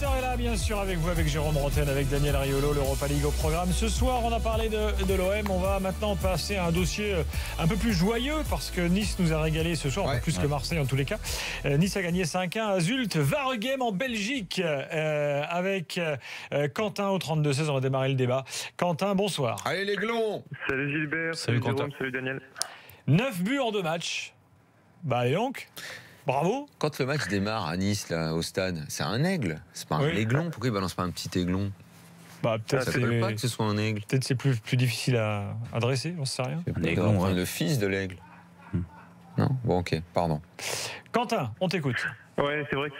20h est là, bien sûr, avec vous, avec Jérôme Rotten, avec Daniel Riolo, l'Europa League au programme. Ce soir, on a parlé de l'OM. On va maintenant passer à un dossier un peu plus joyeux parce que Nice nous a régalé ce soir, plus que Marseille en tous les cas. Nice a gagné 5-1 à Zulte, Waregem en Belgique, avec Quentin au 32-16. On va démarrer le débat. Quentin, bonsoir. Allez les glons. Salut Gilbert, salut Jérôme, salut Daniel. 9 buts en 2 matchs. Bah et donc, bravo. Quand le match démarre à Nice, là, au stade, c'est un aigle. C'est pas un aiglon. Pourquoi il balance pas un petit aiglon? Bah, peut-être ça ne veut pas que ce soit un aigle. Peut-être c'est plus difficile à dresser, on sait rien. Un aiglon, le fils de l'aigle. Non? Bon, ok, pardon. Quentin, on t'écoute. Ouais, c'est vrai que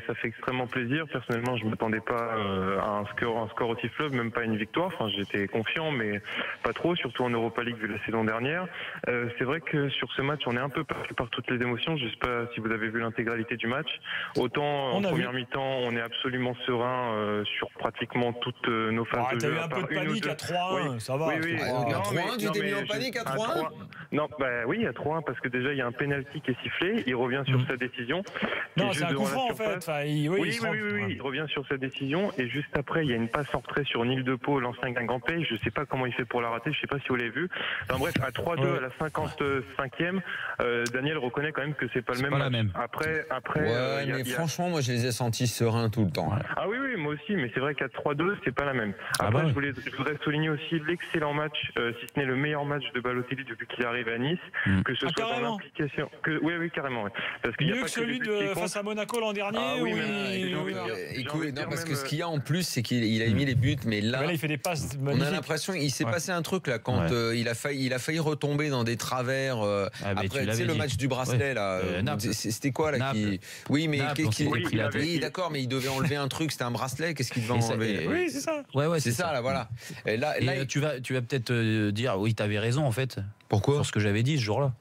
ça fait extrêmement plaisir. Personnellement, je m'attendais pas à un score aussi fleuve, même pas à une victoire. Enfin, j'étais confiant, mais pas trop, surtout en Europa League vu la saison dernière. C'est vrai que sur ce match, on est un peu passé par toutes les émotions. Je sais pas si vous avez vu l'intégralité du match. Autant en première mi-temps, on est absolument serein sur pratiquement toutes nos phases de jeu. T'as eu un peu de panique à 3-1, ça va. Oui. À 3-1, tu t'es mis en panique à 3-1? Non, oui, à 3-1 parce que déjà il y a un penalty qui est sifflé. Il revient sur sa décision. Non, c'est un coup franc en fait. Il revient sur sa décision et juste après il y a une passe en retrait sur Nil de Pau, l'ancien Guingampais. Je sais pas comment il fait pour la rater, je sais pas si vous l'avez vu. Enfin bref, à 3-2 à la 55e, Daniel reconnaît quand même que c'est pas le même. Pas la même. Après. Mais franchement, moi je les ai sentis sereins tout le temps. Ah oui, moi aussi, mais c'est vrai qu'à 3-2 c'est pas la même. Après, je voudrais souligner aussi l'excellent match, si ce n'est le meilleur match de Balotelli depuis qu'il arrive à Nice, que ce soit dans l'implication. Oui, carrément. Parce qu'il y a pas que celui de face à Monaco l'an dernier. Écoute, non, parce que ce qu'il y a en plus, c'est qu'il a mis les buts, mais là il fait des passes magnifiques. On a l'impression qu'il s'est passé un truc là quand il a failli retomber dans des travers. Après, tu sais, le match du bracelet là, c'était quoi là qui... Oui, mais oui, d'accord, mais il devait enlever un truc, c'était un bracelet. Qu'est-ce qu'il devait enlever? Oui, c'est ça. Ouais, c'est ça là, voilà. Et là, tu vas peut-être dire, oui, t'avais raison en fait. Pourquoi? Sur ce que j'avais dit ce jour-là.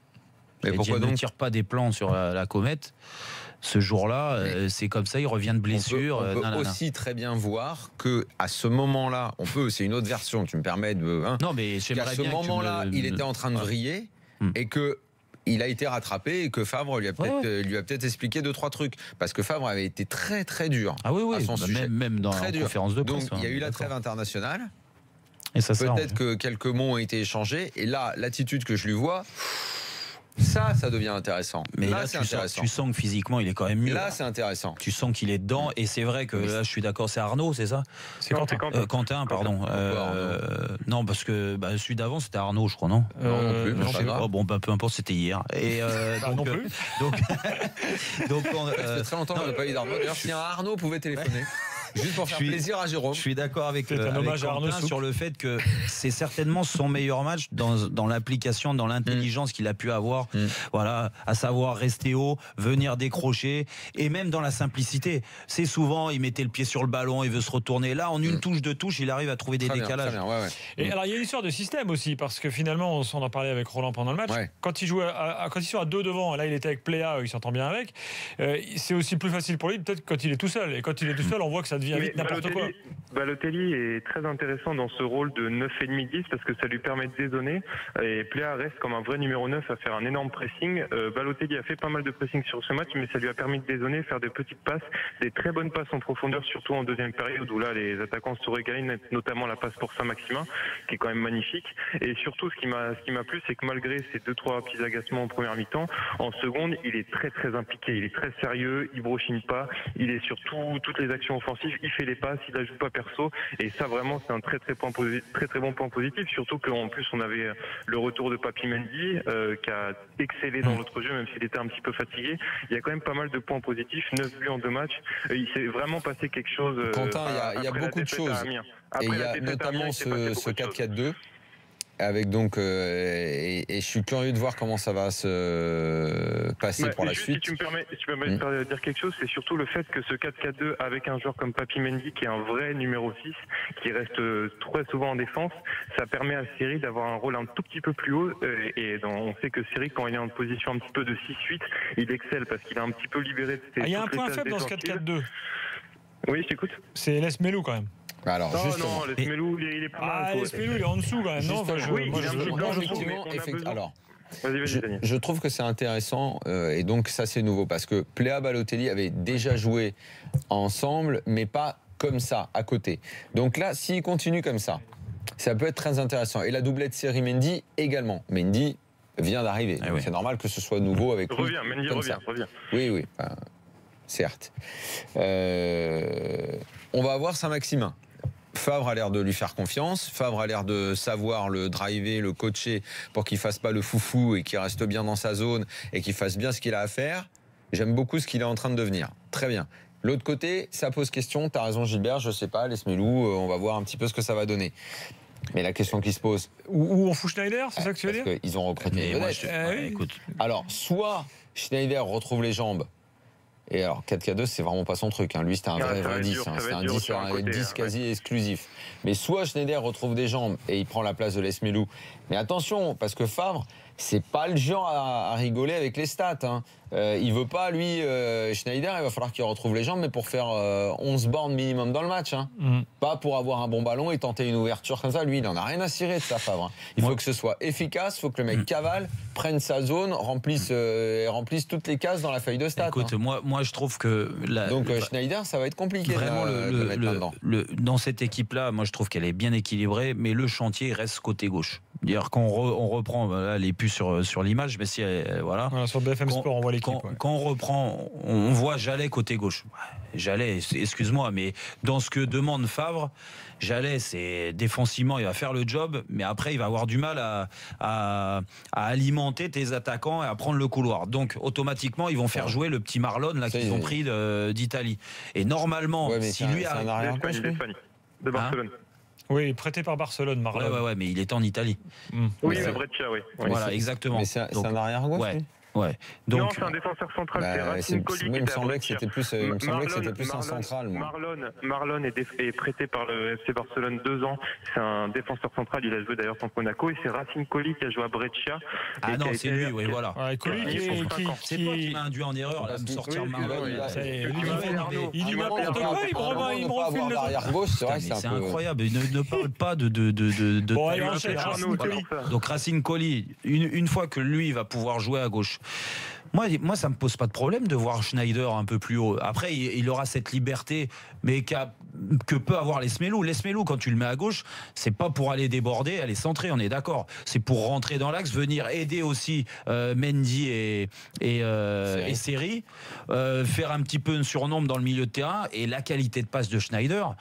Mais pourquoi donc? Ne tire pas des plans sur la comète. Ce jour-là, c'est comme ça, il revient de blessure. On peut aussi très bien voir que à ce moment-là, c'est une autre version. Tu me permets de. Non, mais à ce moment-là, il était en train de vriller et que. Il a été rattrapé et que Favre lui a peut-être expliqué 2-3 trucs. Parce que Favre avait été très très dur à son sujet. Même dans la conférence de presse. Donc il y a eu la trêve internationale. Et ça peut-être que quelques mots ont été échangés. Et là, l'attitude que je lui vois... Ça devient intéressant. Mais là tu sens que physiquement, il est quand même mieux. Là, c'est intéressant. Tu sens qu'il est dedans. Et c'est vrai que là, je suis d'accord, c'est Arnaud, c'est ça? C'est Quentin, pardon. Non, parce que celui d'avant, c'était Arnaud, je crois, non? Non, non plus. Peu importe, c'était hier. Et non plus. Donc, ça fait très longtemps qu'on n'a pas eu d'Arnaud. D'ailleurs, si un Arnaud pouvait téléphoner. Juste pour faire plaisir à Jérôme. Je suis d'accord avec Quentin sur le fait que c'est certainement son meilleur match dans l'application, dans l'intelligence qu'il a pu avoir, voilà, à savoir rester haut, venir décrocher, et même dans la simplicité. C'est souvent, il mettait le pied sur le ballon, il veut se retourner. Là, en une touche, deux touches, il arrive à trouver des décalages. Et alors, il y a une histoire de système aussi, parce que finalement, on s'en a parlé avec Roland pendant le match. Quand il joue quand ils sont à 2 devant, là, il était avec Pléa, il s'entend bien avec. C'est aussi plus facile pour lui, peut-être quand il est tout seul. Et quand il est tout seul, on voit que ça devient vite n'importe quoi. Balotelli est très intéressant dans ce rôle de 9,5-10 parce que ça lui permet de dézonner et Pléa reste comme un vrai numéro 9 à faire un énorme pressing. Balotelli a fait pas mal de pressing sur ce match, mais ça lui a permis de dézonner, faire des petites passes, des très bonnes passes en profondeur, surtout en deuxième période où là les attaquants se régalent, notamment la passe pour Saint-Maximin qui est quand même magnifique. Et surtout ce qui m'a plu, c'est que malgré ces 2-3 petits agacements en première mi-temps, en seconde il est très très impliqué, il est très sérieux, il brochine pas, il est sur toutes les actions offensives, il fait les passes, il ajoute pas perso, et ça vraiment c'est un très bon point positif, surtout qu'en plus on avait le retour de Papi Mendy qui a excellé dans l'autre jeu même s'il était un petit peu fatigué. Il y a quand même pas mal de points positifs, 9 buts en 2 matchs, il s'est vraiment passé quelque chose. Quentin, il y a beaucoup de choses et il y a notamment ce 4-4-2 avec donc et je suis curieux de voir comment ça va se passer pour la suite. Si tu me permets de dire quelque chose, c'est surtout le fait que ce 4-4-2 avec un joueur comme Papi Mendy qui est un vrai numéro 6 qui reste très souvent en défense, ça permet à Cyril d'avoir un rôle un tout petit peu plus haut on sait que Cyril quand il est en position un petit peu de 6-8, il excelle parce qu'il est un petit peu libéré de ses... Il y a un point faible dans ce 4-4-2. Oui, je t'écoute. C'est Les Melou quand même. Alors, non, Lesmelou, il est pas mal. Lesmelou, il est en dessous quand même. Non, alors, Je trouve que c'est intéressant et donc ça c'est nouveau parce que Pléa Balotelli avait déjà joué ensemble mais pas comme ça à côté. Donc là s'il continue comme ça peut être très intéressant et la doublette Seri Mendy également. Mendy vient d'arriver, c'est normal que ce soit nouveau avec lui. Mendy revient. Oui, certes. On va avoir Saint-Maximin. Favre a l'air de lui faire confiance. Favre a l'air de savoir le driver, le coacher pour qu'il fasse pas le foufou et qu'il reste bien dans sa zone et qu'il fasse bien ce qu'il a à faire. J'aime beaucoup ce qu'il est en train de devenir. Très bien. L'autre côté, ça pose question. T'as raison Gilbert, je sais pas, les Smelou, on va voir un petit peu ce que ça va donner. Mais la question qui se pose... Où on fout Schneider, c'est ça que tu veux dire ? Parce qu'ils ont recruté. Écoute. Alors, soit Schneider retrouve les jambes. Et alors 4K2 c'est vraiment pas son truc, Lui c'était un vrai 10, c'est un 10 quasi exclusif. Mais soit Schneider retrouve des jambes et il prend la place de Lesmelou. Mais attention, parce que Favre c'est pas le genre à rigoler avec les stats. Il veut pas, lui, Schneider, il va falloir qu'il retrouve les jambes, mais pour faire 11 bornes minimum dans le match. Pas pour avoir un bon ballon et tenter une ouverture comme ça. Lui, il en a rien à cirer de ça, Favre. Il faut que ce soit efficace, il faut que le mec cavale, prenne sa zone, remplisse toutes les cases dans la feuille de stats. Écoute, moi je trouve que... Donc Schneider, ça va être compliqué vraiment de le mettre là-dedans. Dans cette équipe-là, moi je trouve qu'elle est bien équilibrée, mais le chantier reste côté gauche. Dire quand on reprend, là, elle est plus sur l'image, mais si voilà. Sur BFM Sport, on voit l'équipe. Quand on reprend, on voit Jallet côté gauche. Jallet, excuse-moi, mais dans ce que demande Favre, Jallet, c'est défensivement, il va faire le job, mais après, il va avoir du mal à alimenter tes attaquants et à prendre le couloir. Donc, automatiquement, ils vont faire jouer le petit Marlon là qu'ils ont pris d'Italie. Et normalement, si lui a de Barcelone. Oui, prêté par Barcelone, Marlon. Ouais, mais il était en Italie. Oui, le Brescia, oui. Voilà, exactement. Mais c'est un arrière-gauche. Ouais. Donc, non, c'est un défenseur central. C'est Racine Colli. Il me semblait que c'était plus un central. Marlon est prêté par le FC Barcelone 2 ans. C'est un défenseur central. Il a joué d'ailleurs contre Monaco. Et c'est Racine Colli qui a joué à Brescia. Ah non, c'est lui, oui, voilà. Colli c'est toi qui m'as induit en erreur là, de sortir Marlon. Il dit n'importe quoi. Il me refile le arrière-gauche. C'est incroyable. Ne parle pas de. Donc Racine Colli, une fois que lui va pouvoir jouer à gauche. Moi, ça me pose pas de problème de voir Schneider un peu plus haut. Après, il aura cette liberté, mais que peut avoir Lesmelou. Lesmelou, quand tu le mets à gauche, c'est pas pour aller déborder, aller centrer, on est d'accord. C'est pour rentrer dans l'axe, venir aider aussi Mendy et Seri, faire un petit peu un surnombre dans le milieu de terrain et la qualité de passe de Schneider.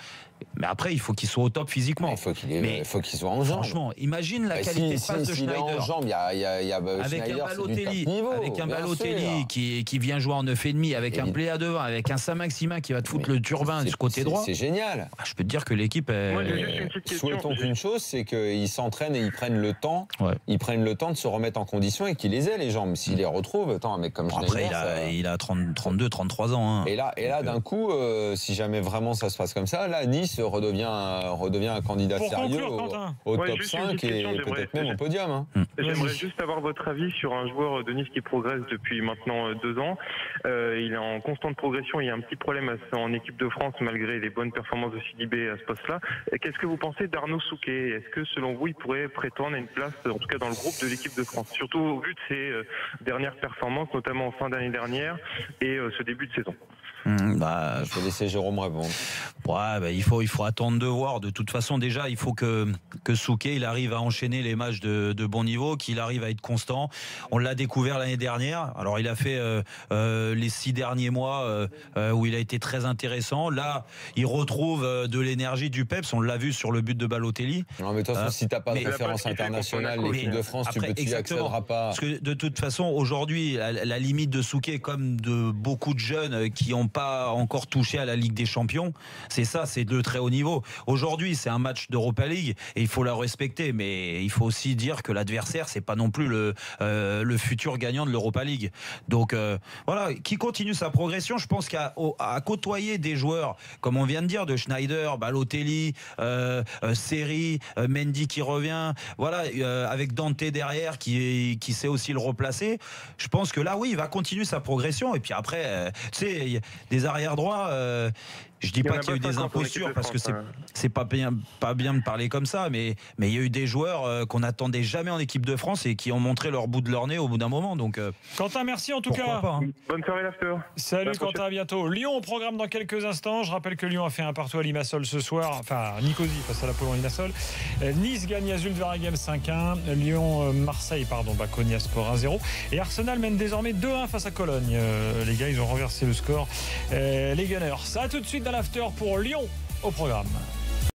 Mais après, il faut qu'il soit au top physiquement. Il faut qu'il soit en jambes. Franchement, imagine la qualité de passe de Schneider. Il est en jambes, il y a avec un Balotelli qui vient jouer en 9,5, avec un Pléa devant, avec un Saint-Maximin qui va te foutre le turbin du côté droit. C'est génial. Je peux te dire que l'équipe est... Souhaitons qu'une chose, c'est qu'ils s'entraînent et ils prennent le temps. Ils prennent le temps de se remettre en condition et qu'ils les aient, les jambes. S'ils les retrouvent, un mec comme Schneider... Après, il a 32, 33 ans. Et là, d'un coup, si jamais vraiment ça se passe comme ça, là, Nice redevient un candidat sérieux au top 5 et peut-être même au podium. J'aimerais juste avoir votre avis sur un joueur de Nice qui progresse depuis maintenant 2 ans. Il est en constante progression. Il y a un petit problème en équipe de France malgré les bonnes performances de Sidibé à ce poste-là. Qu'est-ce que vous pensez d'Arnaud Souquet ? Est-ce que selon vous, il pourrait prétendre à une place, en tout cas dans le groupe de l'équipe de France, surtout au vu de ses dernières performances, notamment en fin d'année dernière et ce début de saison ? Je vais laisser Jérôme répondre. Il faut attendre de voir. De toute façon, déjà, il faut que Souquet il arrive à enchaîner les matchs de bon niveau, qu'il arrive à être constant. On l'a découvert l'année dernière. Alors, il a fait les 6 derniers mois où il a été très intéressant. Là, il retrouve de l'énergie, du peps. On l'a vu sur le but de Balotelli. Non, mais de toute façon, si t'as pas de référence internationale, l'équipe de France, tu y accéderas pas. Parce que de toute façon, aujourd'hui, la limite de Souquet, comme de beaucoup de jeunes qui n'ont pas encore touché à la Ligue des Champions, c'est de très haut niveau. Aujourd'hui, c'est un match d'Europa League et il faut la respecter, mais il faut aussi dire que l'adversaire, c'est pas non plus le futur gagnant de l'Europa League. Donc voilà, qui continue sa progression. Je pense qu'à côtoyer des joueurs, comme on vient de dire, de Schneider, Balotelli, Seri, Mendy qui revient, voilà, avec Dante derrière qui sait aussi le replacer. Je pense que là, oui, il va continuer sa progression. Et puis après, tu sais, des arrières droits. Je dis pas qu'il y a eu des impostures parce que c'est pas bien de parler comme ça, mais il y a eu des joueurs qu'on n'attendait jamais en équipe de France et qui ont montré leur bout de leur nez au bout d'un moment. Donc, Quentin, merci en tout cas. Pas, hein. Bonne soirée l'after. Salut Quentin, à bientôt. Lyon au programme dans quelques instants. Je rappelle que Lyon a fait un partout à Limassol ce soir, enfin Nicosie face à l'Apollon Limassol. Nice gagne à Zulveragem 5-1. Marseille, Konya-Sport 1-0. Et Arsenal mène désormais 2-1 face à Cologne. Les gars, ils ont renversé le score. Les Gunners. Ça, tout de suite dans l'after pour Lyon au programme.